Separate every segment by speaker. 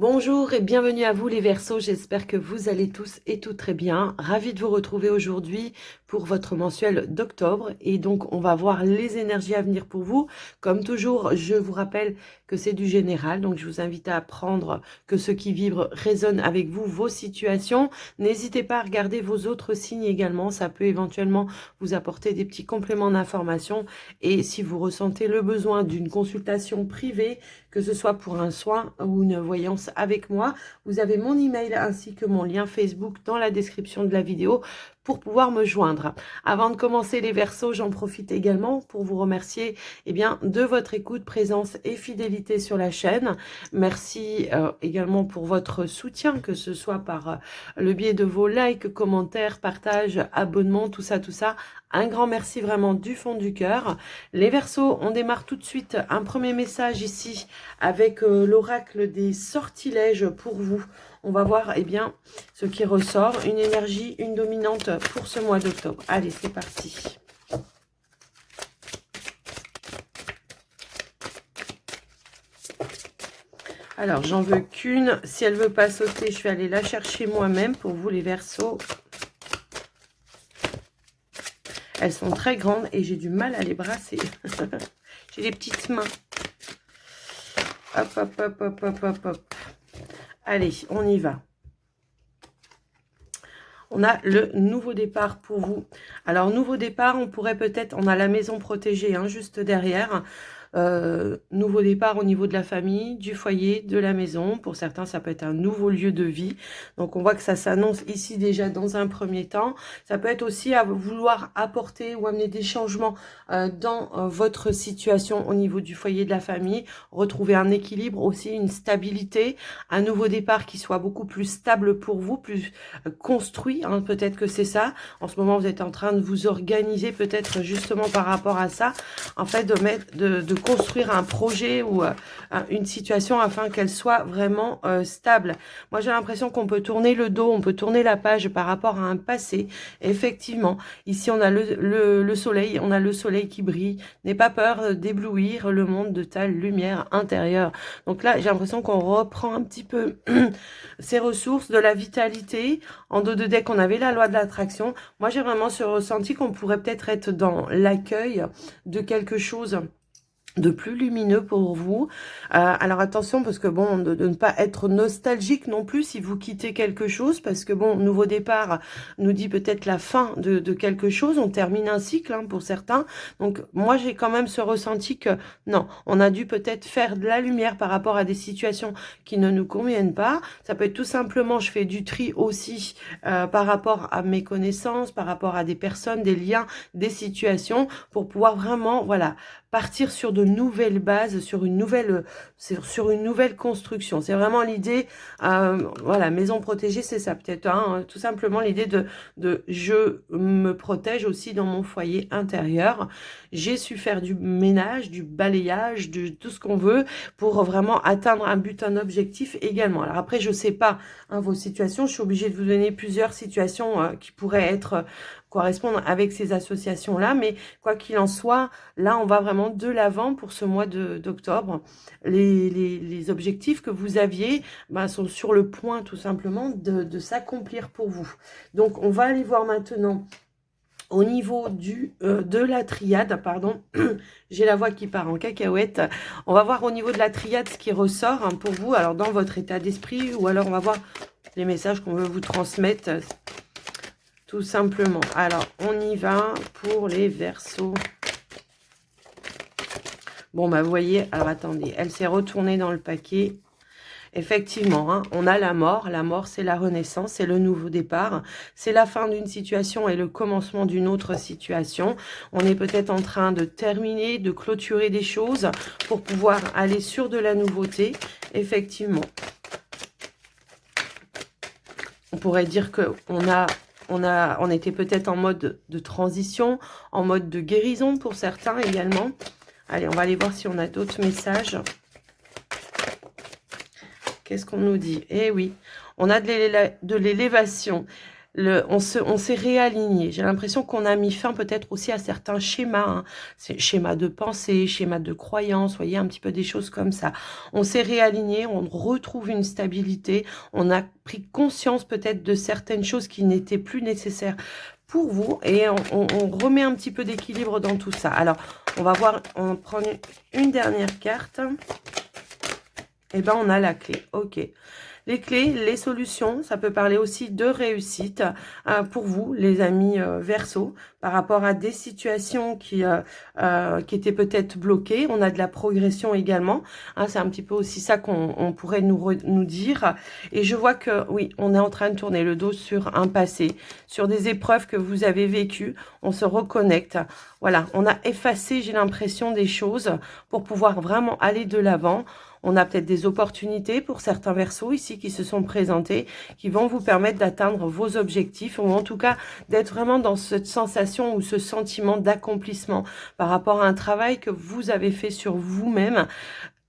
Speaker 1: Bonjour et bienvenue à vous les Verseaux, j'espère que vous allez tous et toutes très bien. Ravie de vous retrouver aujourd'hui pour votre mensuel d'octobre et donc on va voir les énergies à venir pour vous. Comme toujours, je vous rappelle que c'est du général, donc je vous invite à apprendre que ce qui vibre résonne avec vous, vos situations. N'hésitez pas à regarder vos autres signes également, ça peut éventuellement vous apporter des petits compléments d'information et si vous ressentez le besoin d'une consultation privée, que ce soit pour un soin ou une voyance avec moi, vous avez mon email ainsi que mon lien Facebook dans la description de la vidéo pour pouvoir me joindre. Avant de commencer les Verseaux, j'en profite également pour vous remercier de votre écoute, présence et fidélité sur la chaîne. Merci également pour votre soutien, que ce soit par le biais de vos likes, commentaires, partages, abonnements, tout ça, tout ça. Un grand merci vraiment du fond du cœur. Les Verseaux, on démarre tout de suite un premier message ici avec l'oracle des sortilèges pour vous. On va voir ce qui ressort, une énergie, une dominante pour ce mois d'octobre. Allez, c'est parti. Alors, j'en veux qu'une. Si elle ne veut pas sauter, je vais aller la chercher moi-même pour vous les Verseaux. Elles sont très grandes et j'ai du mal à les brasser. J'ai des petites mains. Hop, hop, hop, hop, hop, hop, hop. Allez, on y va. On a le nouveau départ pour vous. Alors, nouveau départ, on pourrait peut-être... On a la maison protégée juste derrière. Nouveau départ au niveau de la famille, du foyer, de la maison. Pour certains, ça peut être un nouveau lieu de vie. Donc, on voit que ça s'annonce ici déjà dans un premier temps. Ça peut être aussi à vouloir apporter ou amener des changements dans votre situation au niveau du foyer, de la famille. Retrouver un équilibre, aussi une stabilité. Un nouveau départ qui soit beaucoup plus stable pour vous, plus construit. Peut-être que c'est ça. En ce moment, vous êtes en train de vous organiser peut-être justement par rapport à ça. En fait, de construire un projet ou une situation afin qu'elle soit vraiment stable. Moi, j'ai l'impression qu'on peut tourner le dos, on peut tourner la page par rapport à un passé. Effectivement, ici, on a le soleil, on a le soleil qui brille. N'aie pas peur d'éblouir le monde de ta lumière intérieure. Donc là, j'ai l'impression qu'on reprend un petit peu ses ressources, de la vitalité. En dos de deck, on avait la loi de l'attraction. Moi, j'ai vraiment ce ressenti qu'on pourrait peut-être être dans l'accueil de quelque chose de plus lumineux pour vous. Alors attention, parce que bon, de ne pas être nostalgique non plus si vous quittez quelque chose, parce que bon, nouveau départ nous dit peut-être la fin de quelque chose, on termine un cycle pour certains. Donc moi j'ai quand même ce ressenti que non, on a dû peut-être faire de la lumière par rapport à des situations qui ne nous conviennent pas. Ça peut être tout simplement, je fais du tri aussi par rapport à mes connaissances, par rapport à des personnes, des liens, des situations, pour pouvoir vraiment, voilà, partir sur de nouvelles bases, sur une nouvelle construction. C'est vraiment l'idée, voilà, maison protégée, c'est ça peut-être, tout simplement l'idée de je me protège aussi dans mon foyer intérieur. J'ai su faire du ménage, du balayage, de tout ce qu'on veut pour vraiment atteindre un but, un objectif également. Alors après, je sais pas vos situations, je suis obligée de vous donner plusieurs situations qui pourraient être correspondre avec ces associations-là, mais quoi qu'il en soit, là, on va vraiment de l'avant pour ce mois d'octobre. Les objectifs que vous aviez sont sur le point, tout simplement, de s'accomplir pour vous. Donc, on va aller voir maintenant au niveau de la triade, pardon, j'ai la voix qui part en cacahuète. On va voir au niveau de la triade ce qui ressort pour vous, alors dans votre état d'esprit, ou alors on va voir les messages qu'on veut vous transmettre, tout simplement. Alors, on y va pour les Verseaux. Bon, vous voyez, alors attendez, elle s'est retournée dans le paquet. Effectivement, on a la mort. La mort, c'est la renaissance, c'est le nouveau départ. C'est la fin d'une situation et le commencement d'une autre situation. On est peut-être en train de terminer, de clôturer des choses pour pouvoir aller sur de la nouveauté. Effectivement. On pourrait dire on était peut-être en mode de transition, en mode de guérison pour certains également. Allez, on va aller voir si on a d'autres messages. Qu'est-ce qu'on nous dit? Eh oui, on a de l'élévation. on s'est réaligné. J'ai l'impression qu'on a mis fin peut-être aussi à certains schémas, hein. Schémas de pensée, schémas de croyance, voyez, un petit peu des choses comme ça. On s'est réaligné, on retrouve une stabilité, on a pris conscience peut-être de certaines choses qui n'étaient plus nécessaires pour vous et on remet un petit peu d'équilibre dans tout ça. Alors, on va voir, on prend une dernière carte. Et ben, on a la clé. Ok. Les clés, les solutions, ça peut parler aussi de réussite pour vous, les amis Verseau, par rapport à des situations qui étaient peut-être bloquées. On a de la progression également. Hein, c'est un petit peu aussi ça qu'on pourrait nous dire. Et je vois que, oui, on est en train de tourner le dos sur un passé, sur des épreuves que vous avez vécues. On se reconnecte. Voilà, on a effacé, j'ai l'impression, des choses pour pouvoir vraiment aller de l'avant. On a peut-être des opportunités pour certains Verseaux ici qui se sont présentés, qui vont vous permettre d'atteindre vos objectifs ou en tout cas d'être vraiment dans cette sensation ou ce sentiment d'accomplissement par rapport à un travail que vous avez fait sur vous-même.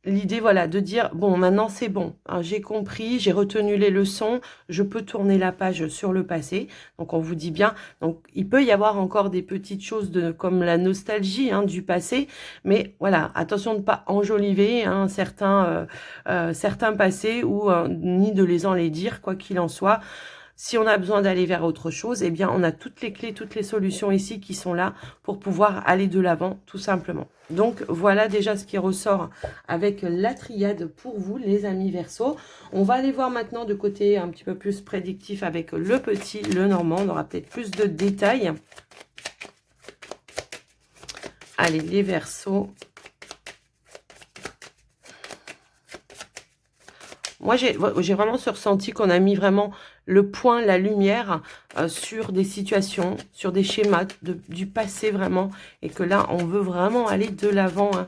Speaker 1: L'idée, voilà, de dire, bon, maintenant c'est bon, hein, j'ai compris, j'ai retenu les leçons, je peux tourner la page sur le passé. Donc, on vous dit bien, donc il peut y avoir encore des petites choses comme la nostalgie hein, du passé, mais voilà, attention de ne pas enjoliver hein, certains passés ou ni de les enlaidir, quoi qu'il en soit. Si on a besoin d'aller vers autre chose, eh bien, on a toutes les clés, toutes les solutions ici qui sont là pour pouvoir aller de l'avant, tout simplement. Donc, voilà déjà ce qui ressort avec la triade pour vous, les amis Verseau. On va aller voir maintenant de côté un petit peu plus prédictif avec le petit, le normand. On aura peut-être plus de détails. Allez, les Verseaux. Moi, j'ai vraiment ce ressenti qu'on a mis vraiment le point, la lumière sur des situations, sur des schémas du passé vraiment. Et que là, on veut vraiment aller de l'avant. Hein.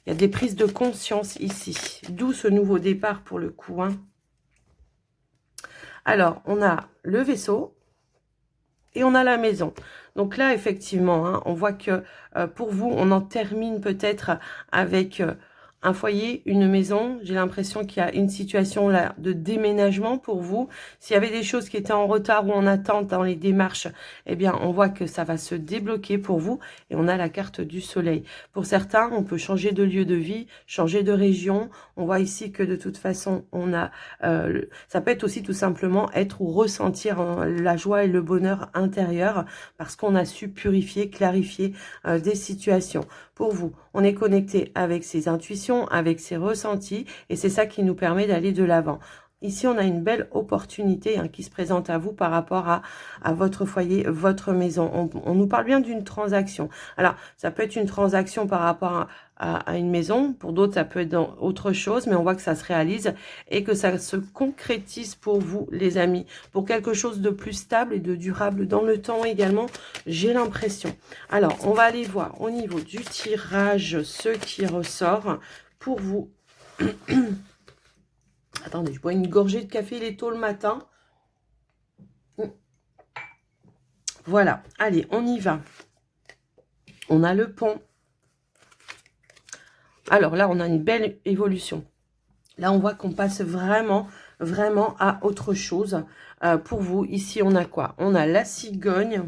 Speaker 1: Il y a des prises de conscience ici. D'où ce nouveau départ pour le coup. Hein. Alors, on a le vaisseau et on a la maison. Donc là, effectivement, hein, on voit que pour vous, on en termine peut-être avec... un foyer, une maison, j'ai l'impression qu'il y a une situation là de déménagement pour vous. S'il y avait des choses qui étaient en retard ou en attente dans les démarches, eh bien, on voit que ça va se débloquer pour vous. Et on a la carte du soleil. Pour certains, on peut changer de lieu de vie, changer de région. On voit ici que de toute façon, on a... ça peut être aussi tout simplement être ou ressentir la joie et le bonheur intérieur parce qu'on a su purifier, clarifier des situations. Pour vous, on est connecté avec ses intuitions, avec ses ressentis, et c'est ça qui nous permet d'aller de l'avant. Ici, on a une belle opportunité hein, qui se présente à vous par rapport à votre foyer, votre maison. On nous parle bien d'une transaction. Alors, ça peut être une transaction par rapport à une maison. Pour d'autres, ça peut être dans autre chose, mais on voit que ça se réalise et que ça se concrétise pour vous, les amis. Pour quelque chose de plus stable et de durable dans le temps également, j'ai l'impression. Alors, on va aller voir au niveau du tirage ce qui ressort pour vous. Attendez, je bois une gorgée de café, il est tôt le matin. Voilà, allez, on y va. On a le pont. Alors là, on a une belle évolution. Là, on voit qu'on passe vraiment, vraiment à autre chose. Pour vous, ici, on a quoi? On a la cigogne.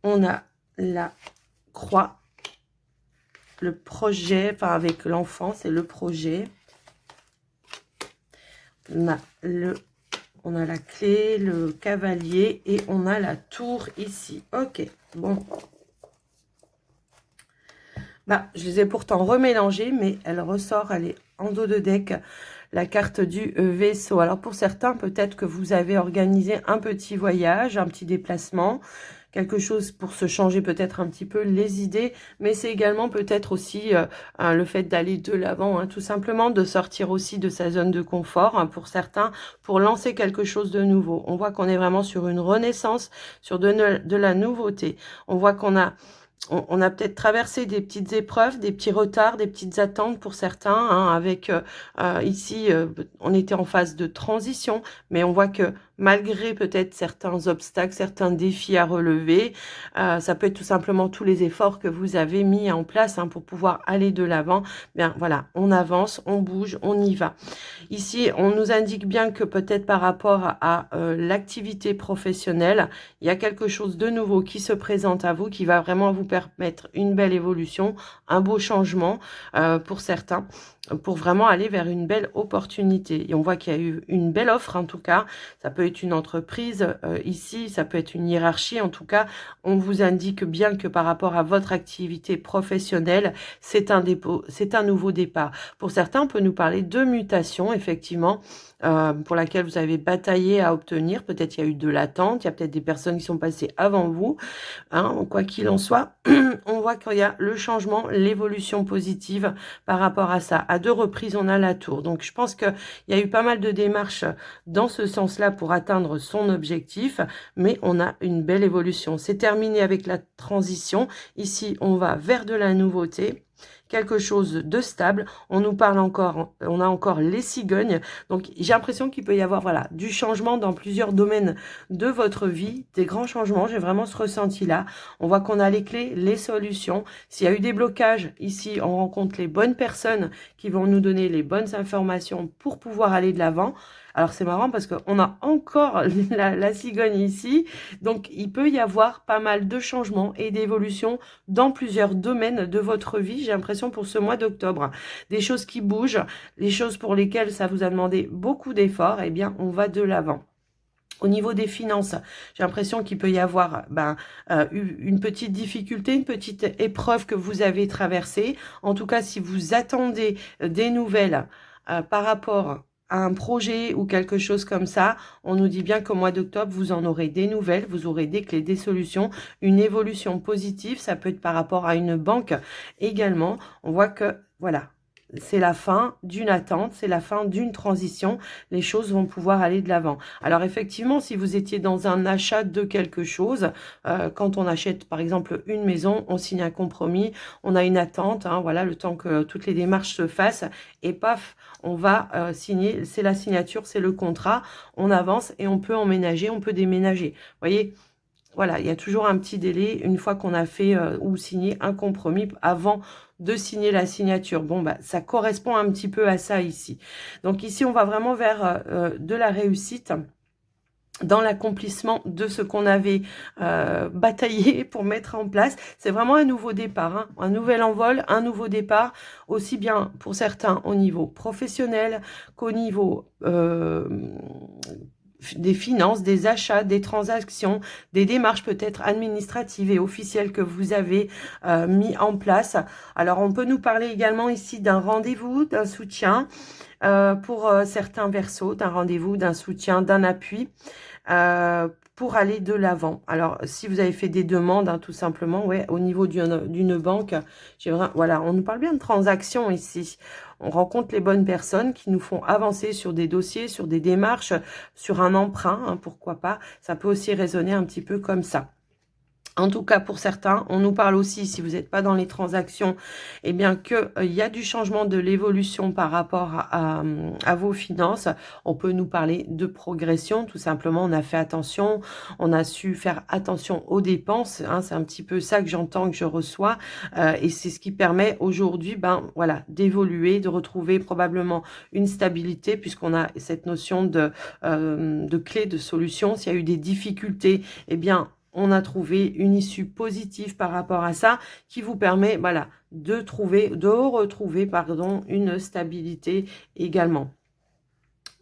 Speaker 1: On a la croix. Le projet, enfin avec l'enfant, c'est le projet. On a la clé, le cavalier et on a la tour ici. Ok, bon. Bah, je les ai pourtant remélangées, mais elle ressort, elle est en dos de deck, la carte du vaisseau. Alors pour certains, peut-être que vous avez organisé un petit voyage, un petit déplacement, quelque chose pour se changer peut-être un petit peu les idées, mais c'est également peut-être aussi le fait d'aller de l'avant, hein, tout simplement, de sortir aussi de sa zone de confort, hein, pour certains, pour lancer quelque chose de nouveau. On voit qu'on est vraiment sur une renaissance, sur de la nouveauté. On voit qu'on a... On a peut-être traversé des petites épreuves, des petits retards, des petites attentes pour certains. Hein, avec ici, on était en phase de transition, mais on voit que malgré peut-être certains obstacles, certains défis à relever. Ça peut être tout simplement tous les efforts que vous avez mis en place hein, pour pouvoir aller de l'avant. Bien voilà, on avance, on bouge, on y va. Ici, on nous indique bien que peut-être par rapport à l'activité professionnelle, il y a quelque chose de nouveau qui se présente à vous, qui va vraiment vous permettre une belle évolution, un beau changement pour certains, pour vraiment aller vers une belle opportunité. Et on voit qu'il y a eu une belle offre en tout cas. Ça peut être une entreprise ici, ça peut être une hiérarchie. En tout cas, on vous indique bien que par rapport à votre activité professionnelle, c'est un nouveau départ. Pour certains, on peut nous parler de mutation, effectivement, pour laquelle vous avez bataillé à obtenir. Peut-être il y a eu de l'attente, il y a peut-être des personnes qui sont passées avant vous. Hein, quoi qu'il en soit, on voit qu'il y a le changement, l'évolution positive par rapport à ça. À 2 reprises, on a la tour. Donc, je pense qu'il y a eu pas mal de démarches dans ce sens-là pour atteindre son objectif, mais on a une belle évolution. C'est terminé avec la transition. Ici, on va vers de la nouveauté, quelque chose de stable. On nous parle encore, on a encore les cigognes. Donc, j'ai l'impression qu'il peut y avoir voilà, du changement dans plusieurs domaines de votre vie, des grands changements. J'ai vraiment ce ressenti-là. On voit qu'on a les clés, les solutions. S'il y a eu des blocages, ici, on rencontre les bonnes personnes qui vont nous donner les bonnes informations pour pouvoir aller de l'avant. Alors, c'est marrant parce qu'on a encore la cigogne ici. Donc, il peut y avoir pas mal de changements et d'évolutions dans plusieurs domaines de votre vie. J'ai l'impression pour ce mois d'octobre. Des choses qui bougent, des choses pour lesquelles ça vous a demandé beaucoup d'efforts. Eh bien, on va de l'avant. Au niveau des finances, j'ai l'impression qu'il peut y avoir une petite difficulté, une petite épreuve que vous avez traversée. En tout cas, si vous attendez des nouvelles par rapport à un projet ou quelque chose comme ça, on nous dit bien qu'au mois d'octobre, vous en aurez des nouvelles, vous aurez des clés, des solutions, une évolution positive. Ça peut être par rapport à une banque également. On voit que, voilà, c'est la fin d'une attente, c'est la fin d'une transition. Les choses vont pouvoir aller de l'avant. Alors effectivement, si vous étiez dans un achat de quelque chose, quand on achète par exemple une maison, on signe un compromis, on a une attente, hein, voilà, le temps que toutes les démarches se fassent, et paf, on va signer, c'est la signature, c'est le contrat, on avance et on peut emménager, on peut déménager. Vous voyez, voilà, il y a toujours un petit délai une fois qu'on a fait ou signé un compromis avant de signer la signature. Bon, bah, ça correspond un petit peu à ça ici. Donc ici, on va vraiment vers de la réussite dans l'accomplissement de ce qu'on avait bataillé pour mettre en place. C'est vraiment un nouveau départ, hein, un nouvel envol, un nouveau départ, aussi bien pour certains au niveau professionnel qu'au niveau des finances, des achats, des transactions, des démarches peut-être administratives et officielles que vous avez mis en place. Alors, on peut nous parler également ici d'un rendez-vous, d'un soutien pour certains versos, d'un rendez-vous, d'un soutien, d'un appui pour aller de l'avant. Alors, si vous avez fait des demandes, hein, tout simplement, ouais, au niveau d'une banque, voilà, on nous parle bien de transactions ici. On rencontre les bonnes personnes qui nous font avancer sur des dossiers, sur des démarches, sur un emprunt, hein, pourquoi pas. Ça peut aussi résonner un petit peu comme ça. En tout cas, pour certains, on nous parle aussi, si vous n'êtes pas dans les transactions, eh bien qu'il y a du changement de l'évolution par rapport à vos finances. On peut nous parler de progression, tout simplement. On a fait attention, on a su faire attention aux dépenses. Hein, c'est un petit peu ça que j'entends, que je reçois. Et c'est ce qui permet aujourd'hui voilà, d'évoluer, de retrouver probablement une stabilité, puisqu'on a cette notion de clé, de solution. S'il y a eu des difficultés, eh bien, on a trouvé une issue positive par rapport à ça qui vous permet voilà, de retrouver une stabilité également.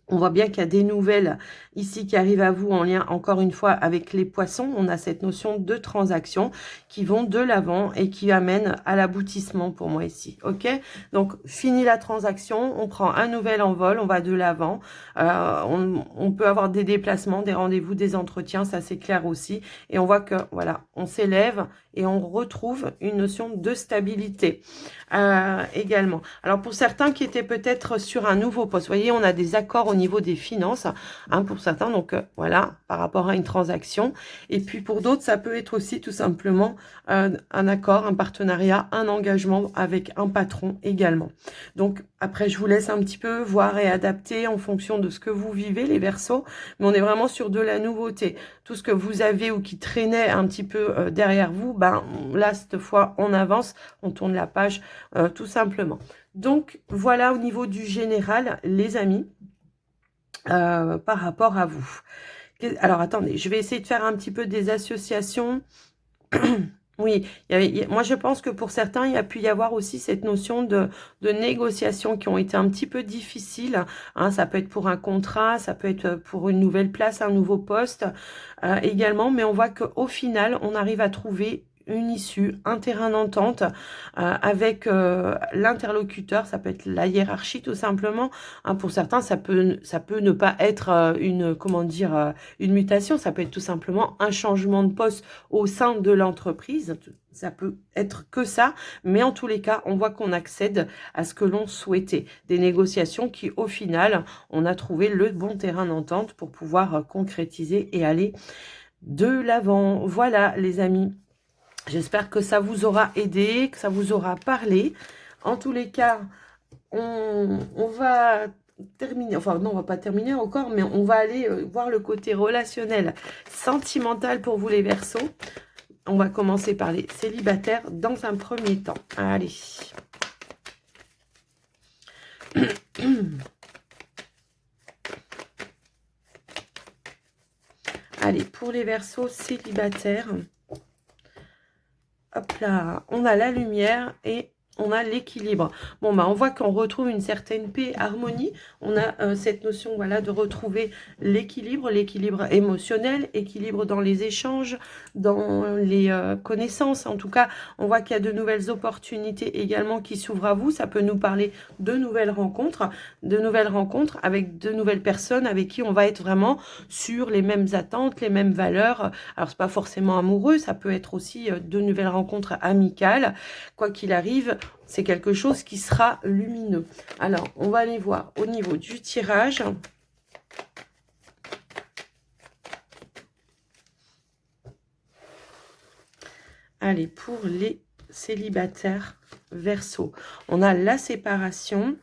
Speaker 1: On voit bien qu'il y a des nouvelles ici qui arrivent à vous en lien, encore une fois, avec les poissons. On a cette notion de transaction qui vont de l'avant et qui amènent à l'aboutissement pour moi ici. Ok, donc, fini la transaction, on prend un nouvel envol, on va de l'avant. On peut avoir des déplacements, des rendez-vous, des entretiens, ça c'est clair aussi. Et on voit que, voilà, on s'élève et on retrouve une notion de stabilité également. Alors, pour certains qui étaient peut-être sur un nouveau poste, vous voyez, on a des accords au niveau des finances, hein, pour certains, donc voilà, par rapport à une transaction. Et puis pour d'autres, ça peut être aussi tout simplement un accord, un partenariat, un engagement avec un patron également. Donc après, je vous laisse un petit peu voir et adapter en fonction de ce que vous vivez, les Verseaux, mais on est vraiment sur de la nouveauté. Tout ce que vous avez ou qui traînait un petit peu derrière vous, ben là, cette fois, on avance, on tourne la page tout simplement. Donc, voilà au niveau du général, les amis, par rapport à vous. Alors, attendez, je vais essayer de faire un petit peu des associations. Oui, moi je pense que pour certains, il y a pu y avoir aussi cette notion de négociations qui ont été un petit peu difficiles. Hein, ça peut être pour un contrat, ça peut être pour une nouvelle place, un nouveau poste également. Mais on voit qu'au final, on arrive à trouver une issue, un terrain d'entente avec l'interlocuteur. Ça peut être la hiérarchie tout simplement. Hein, pour certains, ça peut ne pas être une mutation. Ça peut être tout simplement un changement de poste au sein de l'entreprise. Ça peut être que ça, mais en tous les cas, on voit qu'on accède à ce que l'on souhaitait. Des négociations qui, au final, on a trouvé le bon terrain d'entente pour pouvoir concrétiser et aller de l'avant. Voilà, les amis. J'espère que ça vous aura aidé, que ça vous aura parlé. En tous les cas, on va terminer, enfin non, on va pas terminer encore, mais on va aller voir le côté relationnel, sentimental pour vous les Verseaux. On va commencer par les célibataires dans un premier temps. Allez. Allez, pour les Verseaux célibataires, hop là, on a la lumière et on a l'équilibre. Bon, bah, on voit qu'on retrouve une certaine paix, harmonie. On a cette notion, voilà, de retrouver l'équilibre émotionnel, équilibre dans les échanges, dans les connaissances. En tout cas, on voit qu'il y a de nouvelles opportunités également qui s'ouvrent à vous. Ça peut nous parler de nouvelles rencontres avec de nouvelles personnes avec qui on va être vraiment sur les mêmes attentes, les mêmes valeurs. Alors, c'est pas forcément amoureux, ça peut être aussi de nouvelles rencontres amicales. Quoi qu'il arrive, c'est quelque chose qui sera lumineux. Alors, on va aller voir au niveau du tirage. Allez, pour les célibataires Verseaux, on a la séparation,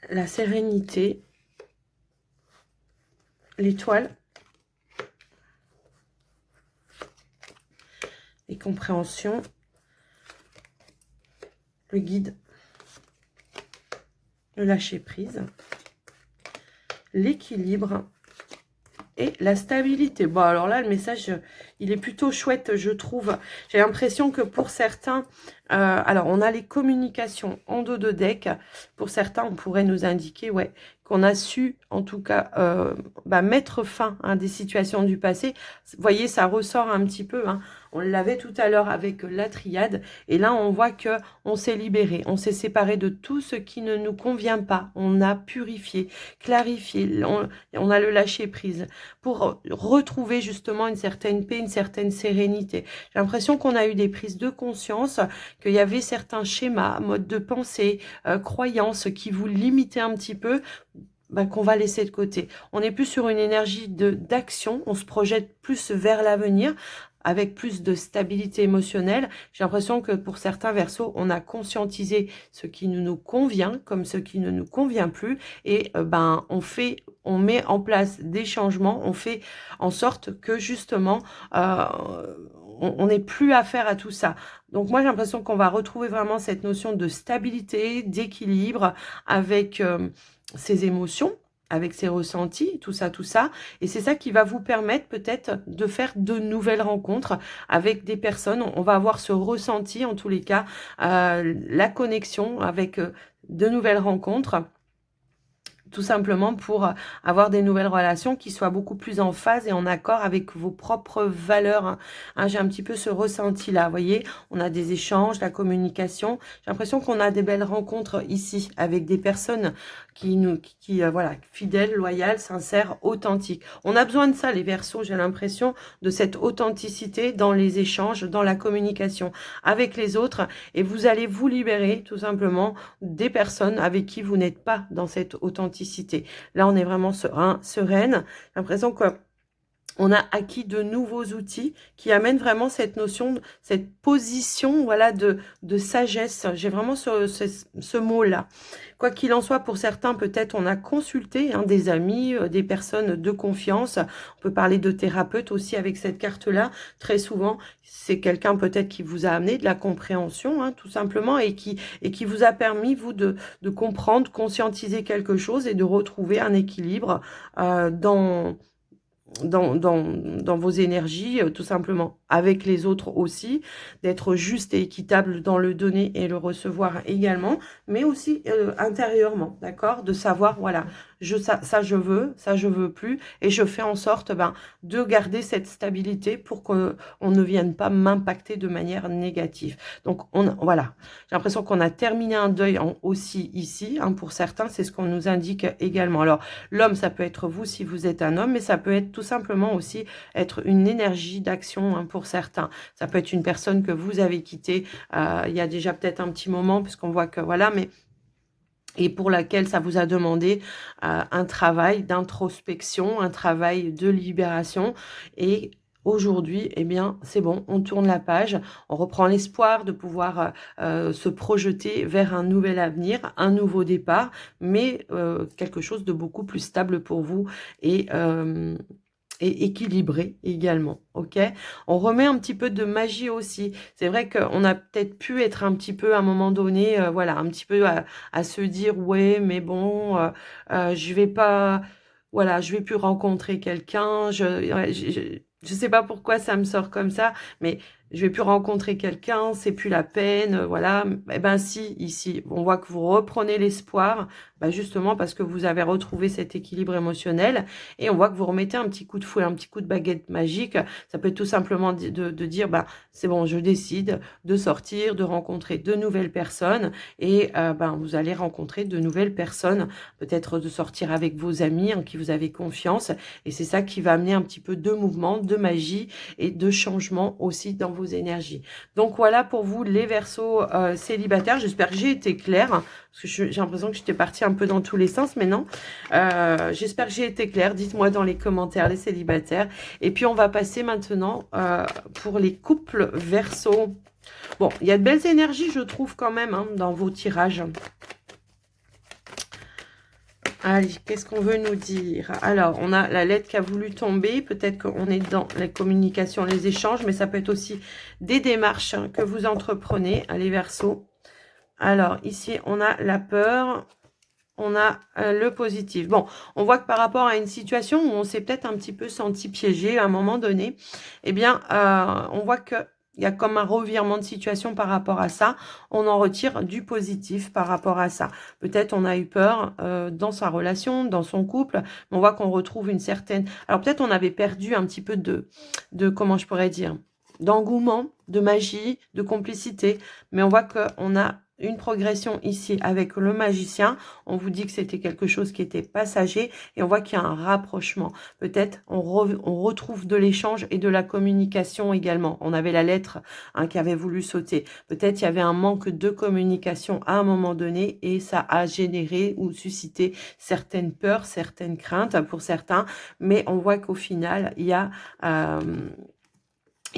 Speaker 1: la sérénité, l'étoile, les compréhensions, le guide, le lâcher prise, l'équilibre et la stabilité. Bon, alors là, le message, il est plutôt chouette, je trouve. J'ai l'impression que pour certains, alors on a les communications en dos de deck. Pour certains, on pourrait nous indiquer, ouais, qu'on a su, en tout cas, mettre fin à des situations du passé. Vous voyez, ça ressort un petit peu, hein. On l'avait tout à l'heure avec la triade. Et là, on voit que on s'est libéré. On s'est séparé de tout ce qui ne nous convient pas. On a purifié, clarifié. On a le lâcher prise pour retrouver justement une certaine paix, une certaine sérénité. J'ai l'impression qu'on a eu des prises de conscience, qu'il y avait certains schémas, modes de pensée, croyances qui vous limitaient un petit peu, qu'on va laisser de côté. On est plus sur une énergie d'action, on se projette plus vers l'avenir, avec plus de stabilité émotionnelle. J'ai l'impression que pour certains Verseaux, on a conscientisé ce qui nous convient comme ce qui ne nous convient plus. Et on met en place des changements, on fait en sorte que justement, on n'ait plus affaire à tout ça. Donc moi, j'ai l'impression qu'on va retrouver vraiment cette notion de stabilité, d'équilibre avec ses émotions, avec ses ressentis, tout ça. Et c'est ça qui va vous permettre peut-être de faire de nouvelles rencontres avec des personnes. On va avoir ce ressenti, en tous les cas, la connexion avec de nouvelles rencontres tout simplement pour avoir des nouvelles relations qui soient beaucoup plus en phase et en accord avec vos propres valeurs. Hein, j'ai un petit peu ce ressenti-là, vous voyez, on a des échanges, la communication. J'ai l'impression qu'on a des belles rencontres ici avec des personnes voilà, fidèles, loyales, sincères, authentiques. On a besoin de ça, les Verseaux, j'ai l'impression, de cette authenticité dans les échanges, dans la communication avec les autres. Et vous allez vous libérer, tout simplement, des personnes avec qui vous n'êtes pas dans cette authenticité. Là, on est vraiment serein, sereine. J'ai l'impression que on a acquis de nouveaux outils qui amènent vraiment cette notion, cette position, voilà, de sagesse. J'ai vraiment ce mot-là. Quoi qu'il en soit, pour certains, peut-être on a consulté des amis, des personnes de confiance. On peut parler de thérapeute aussi avec cette carte-là. Très souvent, c'est quelqu'un peut-être qui vous a amené de la compréhension, tout simplement, et qui vous a permis, vous, de comprendre, conscientiser quelque chose et de retrouver un équilibre dans vos énergies, tout simplement, avec les autres aussi, d'être juste et équitable dans le donner et le recevoir également, mais aussi intérieurement, d'accord, de savoir, voilà, ça je veux plus, et je fais en sorte de garder cette stabilité pour qu'on ne vienne pas m'impacter de manière négative. Donc, voilà, j'ai l'impression qu'on a terminé un deuil aussi ici, pour certains, c'est ce qu'on nous indique également. Alors, l'homme, ça peut être vous si vous êtes un homme, mais ça peut être tout simplement aussi être une énergie d'action pour certains. Ça peut être une personne que vous avez quittée il y a déjà peut-être un petit moment, puisqu'on voit que voilà, mais et pour laquelle ça vous a demandé un travail d'introspection, un travail de libération. Et aujourd'hui, eh bien, c'est bon, on tourne la page, on reprend l'espoir de pouvoir se projeter vers un nouvel avenir, un nouveau départ, mais quelque chose de beaucoup plus stable pour vous et équilibré également, ok? On remet un petit peu de magie aussi. C'est vrai qu'on a peut-être pu être un petit peu à un moment donné, voilà, un petit peu à se dire, ouais, mais bon, je vais pas, voilà, je vais plus rencontrer quelqu'un, je sais pas pourquoi ça me sort comme ça, mais je vais plus rencontrer quelqu'un, c'est plus la peine, voilà. Eh ben si, ici, on voit que vous reprenez l'espoir, justement parce que vous avez retrouvé cet équilibre émotionnel, et on voit que vous remettez un petit coup de fouet, un petit coup de baguette magique. Ça peut être tout simplement de dire, c'est bon, je décide de sortir, de rencontrer de nouvelles personnes, et vous allez rencontrer de nouvelles personnes, peut-être de sortir avec vos amis en qui vous avez confiance, et c'est ça qui va amener un petit peu de mouvement, de magie et de changement aussi dans vos énergies. Donc voilà pour vous les Verseaux célibataires. J'espère que j'ai été claire, parce que j'ai l'impression que j'étais partie un peu dans tous les sens, mais non. J'espère que j'ai été claire. Dites-moi dans les commentaires les célibataires. Et puis on va passer maintenant pour les couples Verseaux. Bon, il y a de belles énergies, je trouve quand même, dans vos tirages. Allez, qu'est-ce qu'on veut nous dire? Alors, on a la lettre qui a voulu tomber. Peut-être qu'on est dans les communications, les échanges, mais ça peut être aussi des démarches que vous entreprenez, les Verseaux. Alors, ici, on a la peur, on a le positif. Bon, on voit que par rapport à une situation où on s'est peut-être un petit peu senti piégé à un moment donné, eh bien, on voit que il y a comme un revirement de situation par rapport à ça. On en retire du positif par rapport à ça. Peut-être on a eu peur dans sa relation, dans son couple. Mais on voit qu'on retrouve une certaine... Alors peut-être on avait perdu un petit peu comment je pourrais dire, d'engouement, de magie, de complicité. Mais on voit qu'on a une progression ici avec le magicien. On vous dit que c'était quelque chose qui était passager et on voit qu'il y a un rapprochement. Peut-être on retrouve de l'échange et de la communication également. On avait la lettre qui avait voulu sauter. Peut-être il y avait un manque de communication à un moment donné et ça a généré ou suscité certaines peurs, certaines craintes pour certains. Mais on voit qu'au final, il y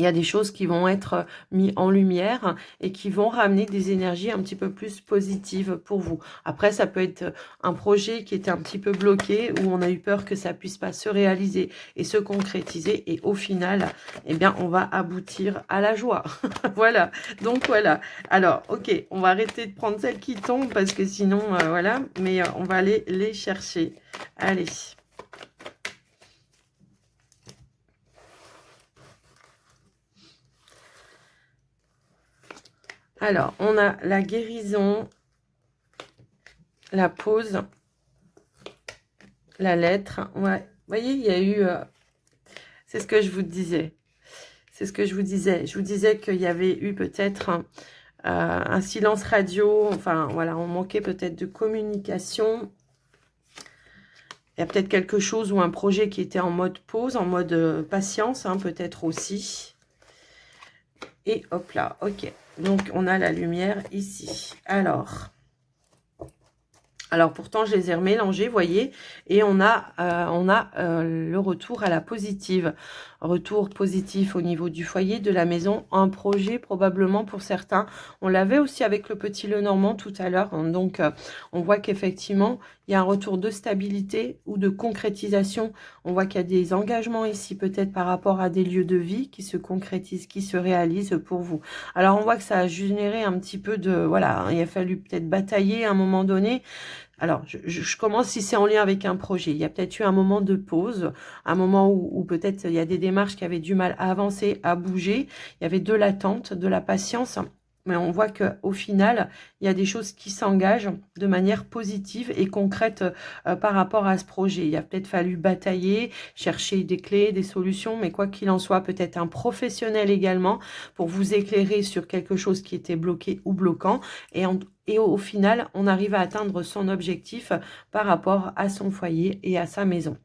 Speaker 1: a des choses qui vont être mises en lumière et qui vont ramener des énergies un petit peu plus positives pour vous. Après, ça peut être un projet qui était un petit peu bloqué, où on a eu peur que ça puisse pas se réaliser et se concrétiser. Et au final, eh bien, on va aboutir à la joie. Voilà. Donc, voilà. Alors, ok, on va arrêter de prendre celles qui tombent parce que sinon, voilà. Mais on va aller les chercher. Allez. Alors, on a la guérison, la pause la lettre. Ouais, vous voyez, il y a eu... c'est ce que je vous disais. C'est ce que je vous disais. Je vous disais qu'il y avait eu peut-être un silence radio. Enfin, voilà, on manquait peut-être de communication. Il y a peut-être quelque chose ou un projet qui était en mode pause, en mode patience, hein, peut-être aussi. Et hop là, ok. Donc, on a la lumière ici. Alors pourtant, je les ai remélangés, vous voyez, et on a le retour à la positive. Retour positif au niveau du foyer, de la maison, un projet probablement pour certains. On l'avait aussi avec le petit Lenormand tout à l'heure. Donc, on voit qu'effectivement, il y a un retour de stabilité ou de concrétisation. On voit qu'il y a des engagements ici, peut-être par rapport à des lieux de vie qui se concrétisent, qui se réalisent pour vous. Alors, on voit que ça a généré un petit peu de... Voilà, il a fallu peut-être batailler à un moment donné. Alors, je commence si c'est en lien avec un projet. Il y a peut-être eu un moment de pause, un moment où peut-être il y a des démarches qui avaient du mal à avancer, à bouger. Il y avait de l'attente, de la patience. Mais on voit qu'au final, il y a des choses qui s'engagent de manière positive et concrète par rapport à ce projet. Il a peut-être fallu batailler, chercher des clés, des solutions, mais quoi qu'il en soit, peut-être un professionnel également pour vous éclairer sur quelque chose qui était bloqué ou bloquant. Et au final, on arrive à atteindre son objectif par rapport à son foyer et à sa maison.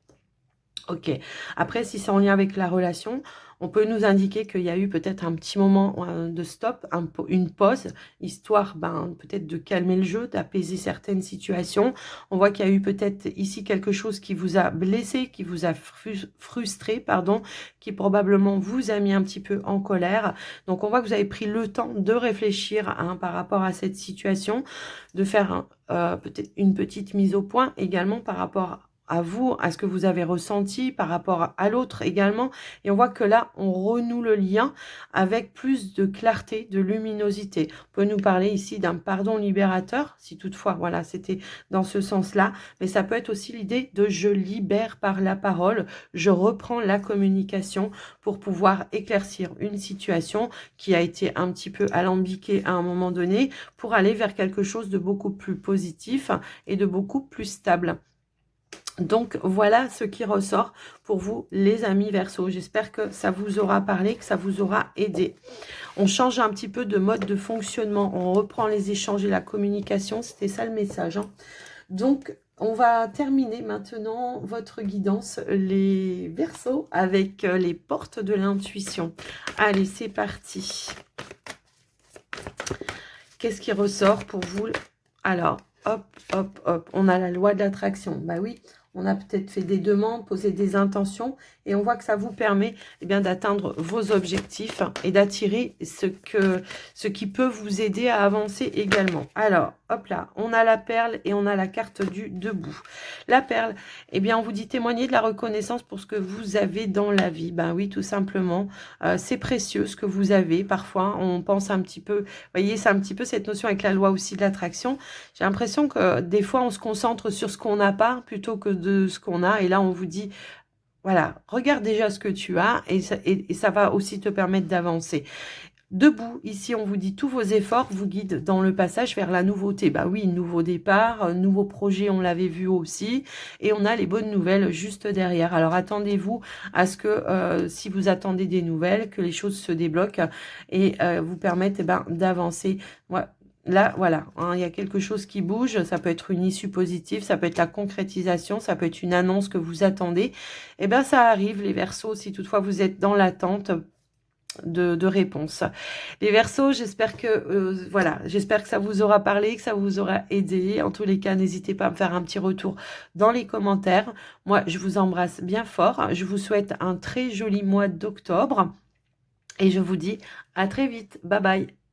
Speaker 1: Ok. Après, si c'est en lien avec la relation, on peut nous indiquer qu'il y a eu peut-être un petit moment de stop, une pause, histoire peut-être de calmer le jeu, d'apaiser certaines situations. On voit qu'il y a eu peut-être ici quelque chose qui vous a blessé, qui vous a frustré, pardon, qui probablement vous a mis un petit peu en colère. Donc, on voit que vous avez pris le temps de réfléchir par rapport à cette situation, de faire peut-être une petite mise au point également par rapport à vous, à ce que vous avez ressenti par rapport à l'autre également. Et on voit que là, on renoue le lien avec plus de clarté, de luminosité. On peut nous parler ici d'un pardon libérateur, si toutefois, voilà, c'était dans ce sens-là. Mais ça peut être aussi l'idée de je libère par la parole, je reprends la communication pour pouvoir éclaircir une situation qui a été un petit peu alambiquée à un moment donné pour aller vers quelque chose de beaucoup plus positif et de beaucoup plus stable. Donc, voilà ce qui ressort pour vous, les amis Verseau. J'espère que ça vous aura parlé, que ça vous aura aidé. On change un petit peu de mode de fonctionnement. On reprend les échanges et la communication. C'était ça le message, hein. Donc, on va terminer maintenant votre guidance, les Verseaux, avec les portes de l'intuition. Allez, c'est parti. Qu'est-ce qui ressort pour vous? Alors, hop, hop, hop. On a la loi de l'attraction. Bah oui. On a peut-être fait des demandes, posé des intentions et on voit que ça vous permet d'atteindre vos objectifs et d'attirer ce qui peut vous aider à avancer également. Alors, hop là, on a la perle et on a la carte du debout. La perle, on vous dit témoigner de la reconnaissance pour ce que vous avez dans la vie. Ben oui, tout simplement, c'est précieux ce que vous avez. Parfois, on pense un petit peu, vous voyez, c'est un petit peu cette notion avec la loi aussi de l'attraction. J'ai l'impression que des fois, on se concentre sur ce qu'on n'a pas plutôt que de ce qu'on a. Et là, on vous dit, voilà, regarde déjà ce que tu as et ça va aussi te permettre d'avancer. Debout, ici, on vous dit tous vos efforts vous guident dans le passage vers la nouveauté. Bah oui, nouveau départ, nouveau projet, on l'avait vu aussi. Et on a les bonnes nouvelles juste derrière. Alors, attendez-vous à ce que, si vous attendez des nouvelles, que les choses se débloquent et vous permettent d'avancer. Là, voilà, hein, il y a quelque chose qui bouge. Ça peut être une issue positive, ça peut être la concrétisation, ça peut être une annonce que vous attendez. Ça arrive, les Verseaux, si toutefois vous êtes dans l'attente de réponse. Les Verseaux, j'espère que j'espère que ça vous aura parlé, que ça vous aura aidé. En tous les cas, n'hésitez pas à me faire un petit retour dans les commentaires. Moi, je vous embrasse bien fort. Je vous souhaite un très joli mois d'octobre et je vous dis à très vite. Bye bye.